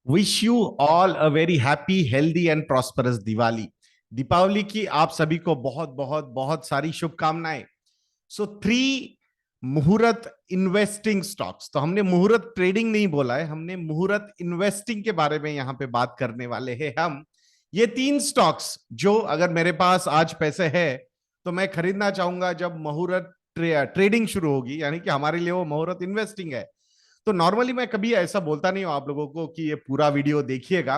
Wish you all a very happy healthy and prosperous Diwali. Deepavali की आप सभी को बहुत बहुत बहुत सारी शुभकामनाएं। So three muhurat investing stocks, तो हमने मुहूर्त ट्रेडिंग नहीं बोला है, हमने मुहूर्त इन्वेस्टिंग के बारे में यहां पे बात करने वाले हैं हम। ये तीन स्टॉक्स जो अगर मेरे पास आज पैसे है तो मैं खरीदना चाहूंगा जब मुहूर्त ट्रेडिंग शुरू होगी, यानी कि हमारे लिए वो मुहूर्त इन्वेस्टिंग है। तो नॉर्मली मैं कभी ऐसा बोलता नहीं हूं आप लोगों को कि ये पूरा वीडियो देखिएगा,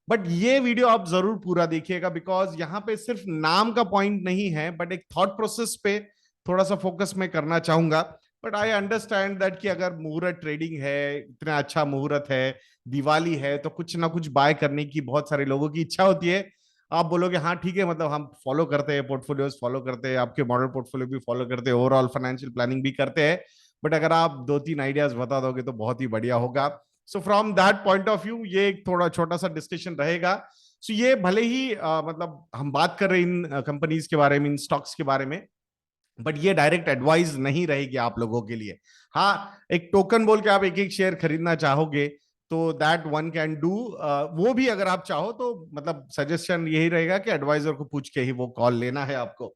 बट ये वीडियो आप जरूर पूरा देखिएगा, बिकॉज यहाँ पे सिर्फ नाम का पॉइंट नहीं है, बट एक थॉट प्रोसेस पे थोड़ा सा फोकस मैं करना चाहूंगा। बट आई अंडरस्टैंड दैट कि अगर मुहूर्त ट्रेडिंग है, इतना अच्छा मुहूर्त है, दिवाली है, तो कुछ ना कुछ बाय करने की बहुत सारे लोगों की इच्छा होती है। आप बोलोगे हाँ ठीक है, मतलब हम फॉलो करते हैं, पोर्टफोलियोज फॉलो करते हैं, आपके मॉडल पोर्टफोलियो भी फॉलो करते हैं, ओवरऑल फाइनेंशियल प्लानिंग भी करते हैं। बट अगर आप दो तीन आइडियाज बता दोगे तो बहुत ही बढ़िया होगा। So from that point of view ये एक थोड़ा छोटा सा डिस्कशन रहेगा। सो ये भले ही मतलब हम बात कर रहे हैं इन कंपनीज के बारे में, इन स्टॉक्स के बारे में, बट ये डायरेक्ट एडवाइस नहीं रहेगी आप लोगों के लिए। हाँ, एक टोकन बोल के आप एक एक शेयर खरीदना चाहोगे तो दैट वन कैन डू, वो भी अगर आप चाहो तो, मतलब सजेशन यही रहेगा कि एडवाइजर को पूछ के ही वो कॉल लेना है आपको।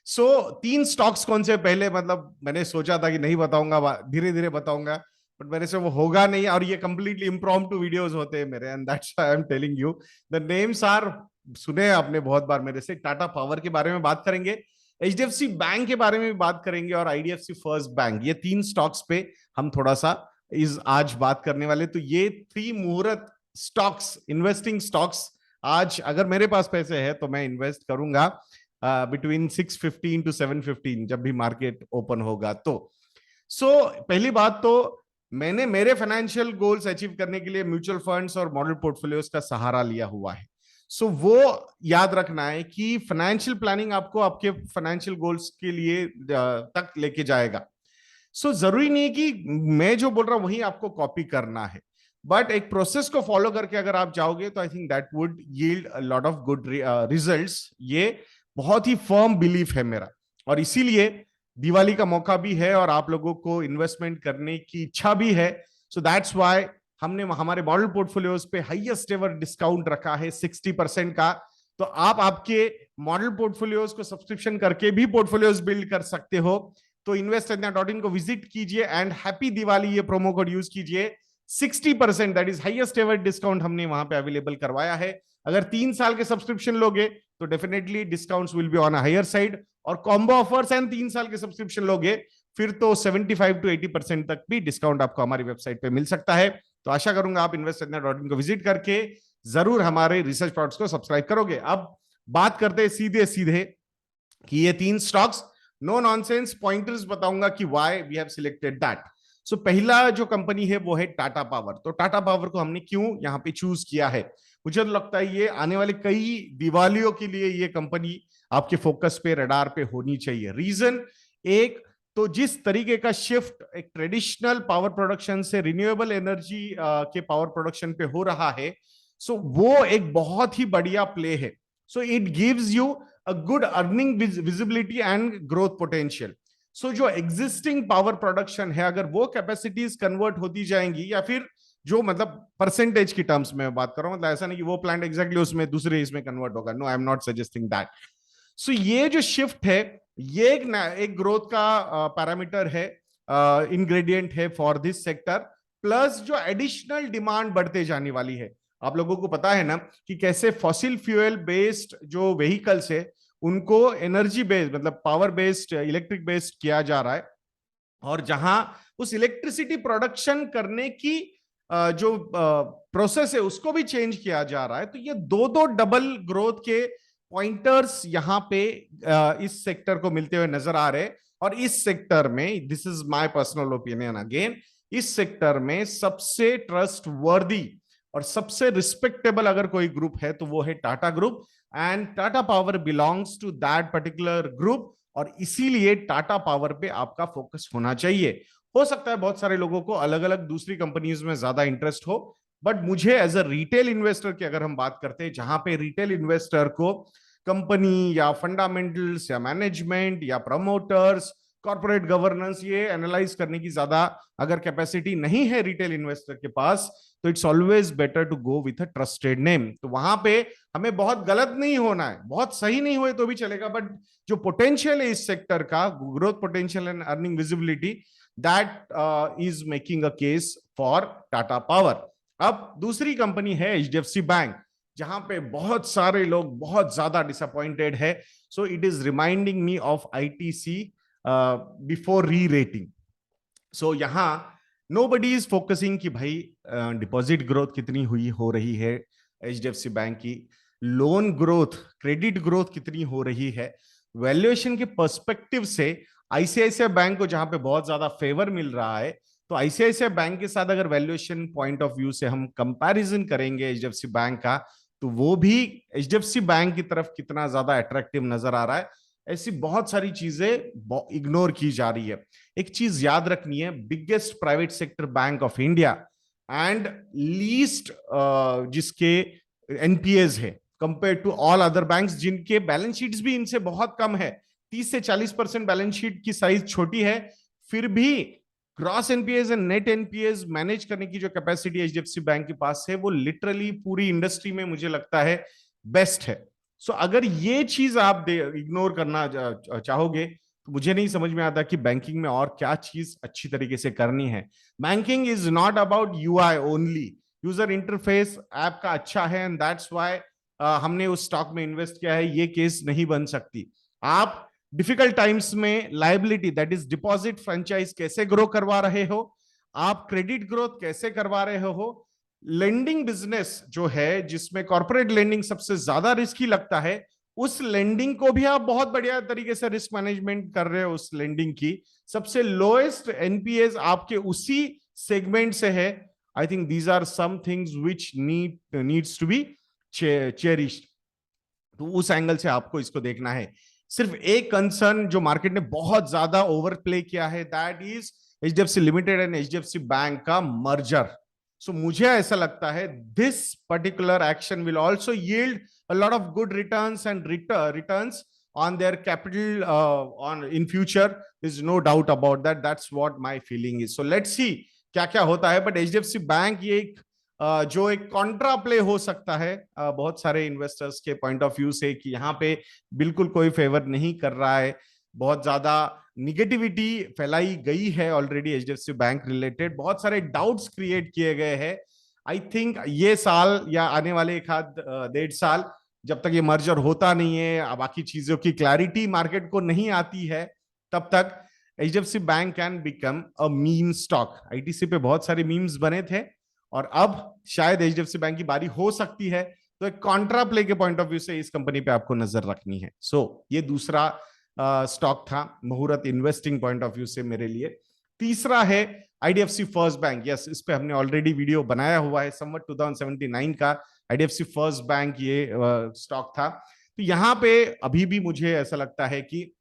सो तीन स्टॉक्स कौन से, पहले मतलब मैंने सोचा था कि नहीं बताऊंगा, धीरे धीरे बताऊंगा, बट मेरे से वो होगा नहीं, और ये कंप्लीटली इम्प्रॉम्प्टू वीडियोस होते हैं मेरे, and that's I am telling you the names are. सुने आपने बहुत बार मेरे से। टाटा पावर के बारे में बात करेंगे, एचडीएफसी बैंक के बारे में भी बात करेंगे, और आईडीएफसी फर्स्ट बैंक, ये तीन स्टॉक्स पे हम थोड़ा सा इस आज बात करने वाले। तो ये थ्री मुहूर्त स्टॉक्स, इन्वेस्टिंग स्टॉक्स, आज अगर मेरे पास पैसे है तो मैं इन्वेस्ट करूंगा बिटवीन 6:15 टू 7:15 जब भी मार्केट ओपन होगा तो। पहली बात तो, मैंने मेरे फाइनेंशियल गोल्स अचीव करने के लिए म्यूचुअल फंड्स और मॉडल पोर्टफोलियोज का सहारा लिया हुआ है। वो याद रखना है कि फाइनेंशियल प्लानिंग आपको आपके फाइनेंशियल गोल्स के लिए तक लेके जाएगा। जरूरी नहीं है कि मैं जो बोल रहा हूं वही आपको कॉपी करना है, बट एक प्रोसेस को फॉलो करके अगर आप जाओगे तो I think that would yield a lot of good results. ये बहुत ही फर्म बिलीफ है मेरा, और इसीलिए दिवाली का मौका भी है और आप लोगों को इन्वेस्टमेंट करने की इच्छा भी है। सो दैट्स वाई हमने हमारे मॉडल पोर्टफोलियोज पे हाईएस्ट एवर डिस्काउंट रखा है 60% का। तो आप आपके मॉडल पोर्टफोलियोज को सब्सक्रिप्शन करके भी पोर्टफोलियोज बिल्ड कर सकते हो। तो इन्वेस्ट.in को विजिट कीजिए एंड हैप्पी दिवाली ये प्रोमो कोड यूज कीजिए। 60%, that is highest ever discount हमने वहां पे अवेलेबल करवाया है। अगर 3 साल के सब्सक्रिप्शन लोगे तो definitely discounts will be on higher side, और कॉम्बो ऑफर्स एंड 3 साल के सब्सक्रिप्शन लोगे फिर तो 75 to 80% तक भी डिस्काउंट आपको हमारी वेबसाइट पे मिल सकता है। तो आशा करूंगा आप इन्वेस्ट.in को विजिट करके जरूर हमारे रिसर्च प्रोडक्ट्स को सब्सक्राइब करोगे। अब बात करते हैं सीधे सीधे कि ये तीन स्टॉक्स, नो नॉनसेंस पॉइंटर्स बताऊंगा कि why we have selected that. पहला जो कंपनी है वो है टाटा पावर। तो टाटा पावर को हमने क्यों यहां पे चूज किया है, मुझे तो लगता है ये आने वाले कई दिवालियों के लिए ये कंपनी आपके फोकस पे, रडार पे होनी चाहिए। रीजन एक, तो जिस तरीके का शिफ्ट एक ट्रेडिशनल पावर प्रोडक्शन से रिन्यूएबल एनर्जी के पावर प्रोडक्शन पे हो रहा है, वो एक बहुत ही बढ़िया प्ले है। It gives you a good earning visibility and growth potential. जो एग्जिस्टिंग पावर प्रोडक्शन है, अगर वो कैपेसिटीज कन्वर्ट होती जाएंगी, या फिर जो मतलब परसेंटेज की टर्म्स में बात कर रहा हूं, मतलब ऐसा नहीं कि वो प्लांट एग्जैक्टली उसमें दूसरे इसमें कन्वर्ट होगा, no I am not suggesting that. ये जो शिफ्ट है, ये एक ग्रोथ का पैरामीटर है, इंग्रेडिएंट है फॉर दिस सेक्टर। प्लस जो एडिशनल डिमांड बढ़ते जाने वाली है, आप लोगों को पता है ना कि कैसे फॉसिल फ्यूल बेस्ड जो व्हीकल्स है उनको एनर्जी बेस्ड, मतलब पावर बेस्ड, इलेक्ट्रिक बेस्ड किया जा रहा है, और जहां उस इलेक्ट्रिसिटी प्रोडक्शन करने की जो प्रोसेस है उसको भी चेंज किया जा रहा है। तो ये दो दो डबल ग्रोथ के पॉइंटर्स यहां पे इस सेक्टर को मिलते हुए नजर आ रहे हैं। और इस सेक्टर में, this is my personal opinion again, इस सेक्टर में सबसे ट्रस्ट वर्दी और सबसे रिस्पेक्टेबल अगर कोई ग्रुप है तो वो है Tata group, and Tata power belongs to that particular group. और इसीलिए टाटा पावर पे आपका फोकस होना चाहिए। हो सकता है बहुत सारे लोगों को अलग अलग दूसरी कंपनीज में ज्यादा इंटरेस्ट हो, बट मुझे एज अ रिटेल इन्वेस्टर की अगर हम बात करते हैं, जहां पे रिटेल इन्वेस्टर को कंपनी या फंडामेंटल्स या मैनेजमेंट या प्रमोटर्स, कॉर्पोरेट गवर्नेंस, ये एनालाइज करने की ज्यादा अगर कैपेसिटी नहीं है रिटेल इन्वेस्टर के पास, तो it's always better to go with a trusted name. तो वहां पे हमें बहुत गलत नहीं होना है, बहुत सही नहीं हुए तो भी चलेगा, बट जो पोटेंशियल है इस सेक्टर का, growth potential and earning visibility, that is making a case for Tata power. अब दूसरी कंपनी है एचडीएफसी बैंक, जहां पे बहुत सारे लोग बहुत ज्यादा डिसअपॉइंटेड है। So it is reminding me of ITC before rerating. So यहाँ नोबडी इज फोकसिंग कि भाई डिपॉजिट ग्रोथ कितनी हुई हो रही है एचडीएफसी बैंक की, लोन ग्रोथ, क्रेडिट ग्रोथ कितनी हो रही है। वैल्यूएशन के पर्सपेक्टिव से आईसीआईसीआई बैंक को जहां पे बहुत ज्यादा फेवर मिल रहा है, तो आईसीआईसीआई बैंक के साथ अगर वैल्यूएशन पॉइंट ऑफ व्यू से हम कंपैरिजन करेंगे एचडीएफसी बैंक का, तो वो भी एचडीएफसी बैंक की तरफ कितना ज्यादा अट्रैक्टिव नजर आ रहा है। ऐसी बहुत सारी चीजें इग्नोर की जा रही है। एक चीज याद रखनी है, biggest private sector bank of India and least जिसके एनपीएस है compare to all other banks, जिनके बैलेंस शीट्स भी इनसे बहुत कम है, 30 से 40% बैलेंस शीट की साइज छोटी है, फिर भी gross NPS and net NPS manage करने की जो कैपेसिटी एचडीएफसी बैंक के पास है, वो लिटरली पूरी इंडस्ट्री में मुझे लगता है बेस्ट है। सो अगर ये चीज आप इग्नोर करना चाहोगे, तो मुझे नहीं समझ में आता कि बैंकिंग में और क्या चीज अच्छी तरीके से करनी है। Banking is not about UI only, user interface app का अच्छा है एंड दैट्स व्हाई हमने उस स्टॉक में इन्वेस्ट किया है, ये केस नहीं बन सकती। आप डिफिकल्ट टाइम्स में liability, that is deposit franchise कैसे ग्रो करवा रहे हो, आप क्रेडिट ग्रोथ कैसे करवा रहे हो, लेंडिंग बिजनेस जो है जिसमें कॉर्पोरेट लेंडिंग सबसे ज्यादा रिस्की लगता है, उस लेंडिंग को भी आप बहुत बढ़िया तरीके से रिस्क मैनेजमेंट कर रहे हो। उस लेंडिंग की सबसे लोएस्ट एनपीएस आपके उसी सेगमेंट से है। I think these are some things which needs to be cherished. तो उस एंगल से आपको इसको देखना है। सिर्फ एक कंसर्न जो मार्केट ने बहुत ज्यादा ओवर प्ले किया है, that is HDFC limited and HDFC bank का मर्जर। सो मुझे ऐसा लगता है this particular action will also yield a lot of good returns and returns on their capital on in future. There's no doubt about that. That's what my feeling is. So let's see क्या क्या होता है। But HDFC bank ये एक जो एक Contra play हो सकता है बहुत सारे इन्वेस्टर्स के पॉइंट ऑफ व्यू से, कि यहाँ पे बिल्कुल कोई फेवर नहीं कर रहा है, बहुत ज्यादा निगेटिविटी फैलाई गई है ऑलरेडी एचडीएफसी बैंक रिलेटेड, बहुत सारे डाउट्स क्रिएट किए गए हैं। आई थिंक ये साल या आने वाले एक आध 1.5 साल, जब तक ये मर्जर होता नहीं है, बाकी चीजों की क्लैरिटी मार्केट को नहीं आती है, तब तक HDFC bank can become a meme stock. ITC पे बहुत सारे मीम्स बने थे और अब शायद एचडीएफसी बैंक की बारी हो सकती है। तो एक कॉन्ट्रा प्ले के पॉइंट ऑफ व्यू से इस कंपनी पे आपको नजर रखनी है। सो ये दूसरा स्टॉक था मुहूर्त इन्वेस्टिंग पॉइंट ऑफ व्यू से मेरे लिए। तीसरा है आईडीएफसी फर्स्ट बैंक। यस, इस पे हमने ऑलरेडी वीडियो बनाया हुआ है, समवट 2079 का आईडीएफसी फर्स्ट बैंक ये स्टॉक था। तो यहाँ पे अभी भी मुझे ऐसा लगता है कि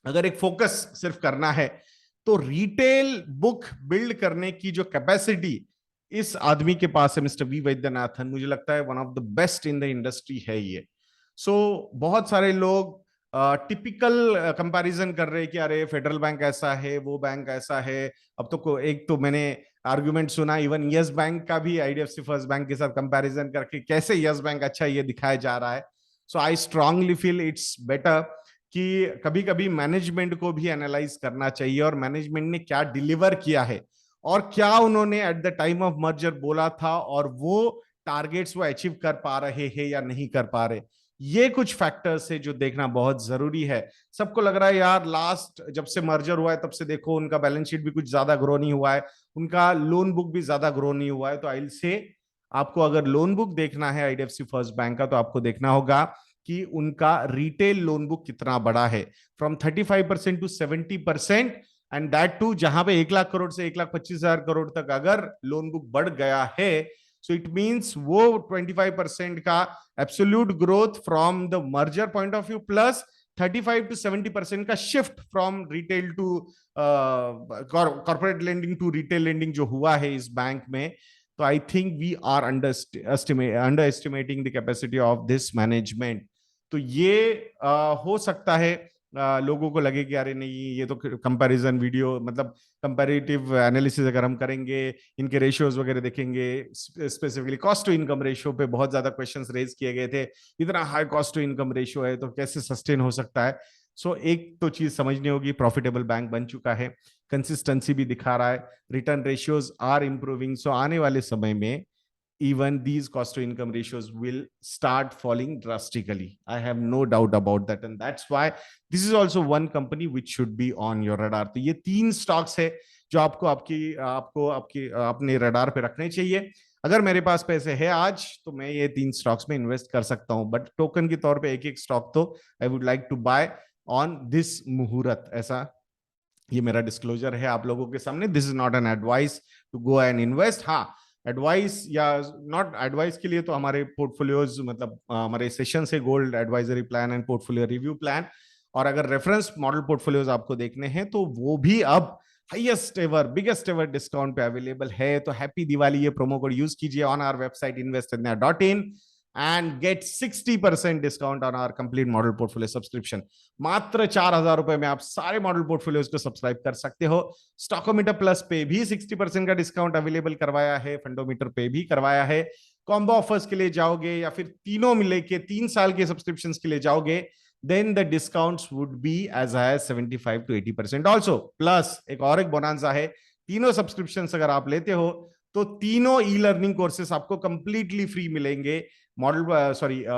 अगर एक फोकस सिर्फ करना है, तो रिटेल बुक बिल्ड करने की जो कैपेसिटी इस आदमी के पास है, मिस्टर वी वैद्यनाथन, मुझे लगता है one of the best in the industry है ये। सो बहुत सारे लोग टिपिकल कंपैरिजन कर रहे हैं कि अरे फेडरल बैंक ऐसा है, वो बैंक ऐसा है। अब तो एक तो मैंने आर्गुमेंट सुना इवन यस बैंक का भी आईडीएफसी फर्स्ट बैंक के साथ कंपैरिजन करके कैसे यस बैंक अच्छा ये दिखाया जा रहा है। So I strongly feel it's better कि कभी कभी मैनेजमेंट को भी एनालाइज करना चाहिए, और मैनेजमेंट ने क्या डिलीवर किया है और क्या उन्होंने at the time of merger बोला था, और वो टारगेट्स वो अचीव कर पा रहे हैं या नहीं कर पा रहे। ये कुछ फैक्टर्स है जो देखना बहुत जरूरी है। सबको लग रहा है यार लास्ट जब से मर्जर हुआ है तब से देखो उनका बैलेंस शीट भी कुछ ज्यादा ग्रो नहीं हुआ है, उनका लोन बुक भी ज्यादा ग्रो नहीं हुआ है। तो आई से आपको अगर लोन बुक देखना है आईडीएफसी फर्स्ट बैंक का, तो आपको देखना होगा कि उनका रिटेल लोन बुक कितना बड़ा है, from 35% to 70%, and that too जहां पे 1 लाख करोड़ से 1,25,000 करोड़ तक अगर लोन बुक बढ़ गया है, सो इट मींस वो 25% का absolute growth from the merger point of view, plus 35 to 70% का shift from retail to corporate lending to retail lending जो हुआ है इस बैंक में। तो I think we are underestimating the capacity of this management. तो ये हो सकता है लोगों को लगे कि अरे नहीं ये तो कंपैरिजन वीडियो, मतलब कंपैरेटिव एनालिसिस अगर हम करेंगे, इनके रेशियोज वगैरह देखेंगे, specifically cost to income ratio पे बहुत ज्यादा क्वेश्चंस रेज किए गए थे, इतना high cost to income ratio है तो कैसे सस्टेन हो सकता है। सो एक तो चीज समझनी होगी, प्रॉफिटेबल बैंक बन चुका है, कंसिस्टेंसी भी दिखा रहा है, रिटर्न रेशियोज आर इंप्रूविंग। सो आने वाले समय में even these cost to income ratios will start falling drastically. I have no doubt about that, and that's why this is also one company which should be on your radar. तो ये तीन stocks है जो आपको आपकी अपने radar पे रखने चाहिए। अगर मेरे पास पैसे है आज तो मैं ये तीन स्टॉक्स में इन्वेस्ट कर सकता हूं, बट टोकन के तौर पे एक एक स्टॉक तो I would like to buy on this मुहूर्त। ऐसा ये मेरा डिस्क्लोजर है आप लोगों के सामने। This is not an advice to go and invest. हाँ, एडवाइस या नॉट एडवाइस के लिए तो हमारे पोर्टफोलियोज, मतलब हमारे सेशन से gold advisory plan and portfolio review plan, और अगर रेफरेंस मॉडल पोर्टफोलियोज आपको देखने हैं तो वो भी अब highest ever biggest ever discount पे अवेलेबल है। तो हैप्पी दिवाली, ये प्रोमो कोड यूज कीजिए on our website investidna.in and get 60% discount on our complete model portfolio subscription. मात्र 4,000 रुपए में आप सारे मॉडल पोर्टफोलियोज को सब्सक्राइब कर सकते हो। स्टॉकोमीटर प्लस पे भी 60% का डिस्काउंट अवेलेबल करवाया है, फंडोमीटर पे भी करवाया है। कॉम्बो ऑफर्स के लिए जाओगे या फिर तीनों मिले के 3 साल के सब्सक्रिप्शन के लिए जाओगे, then the discounts would be as high as 75 to 80% also। Plus एक बोनांजा है, तीनों सब्सक्रिप्शन अगर आप लेते हो तो तीनों ई लर्निंग कोर्सेस आपको कंप्लीटली फ्री मिलेंगे। मॉडल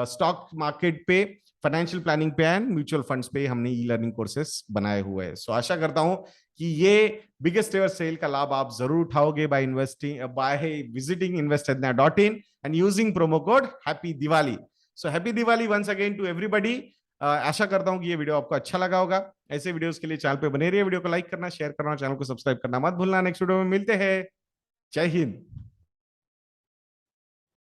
स्टॉक मार्केट पे, फाइनेंशियल प्लानिंग पे एंड म्यूचुअल फंड्स पे हमने ई लर्निंग कोर्सेस बनाए हुए हैं। सो आशा करता हूं कि ये बिगेस्ट एवर सेल का लाभ आप जरूर उठाओगे by visiting investedna.in and using promo code happy Diwali. So happy Diwali once again to everybody. आशा करता हूं कि ये वीडियो आपको अच्छा लगा होगा। ऐसे वीडियोस के लिए चैनल पे बने रहिए, वीडियो को लाइक करना, शेयर करना, चैनल को सब्सक्राइब करना मत भूलना। नेक्स्ट वीडियो में मिलते हैं। जय हिंद।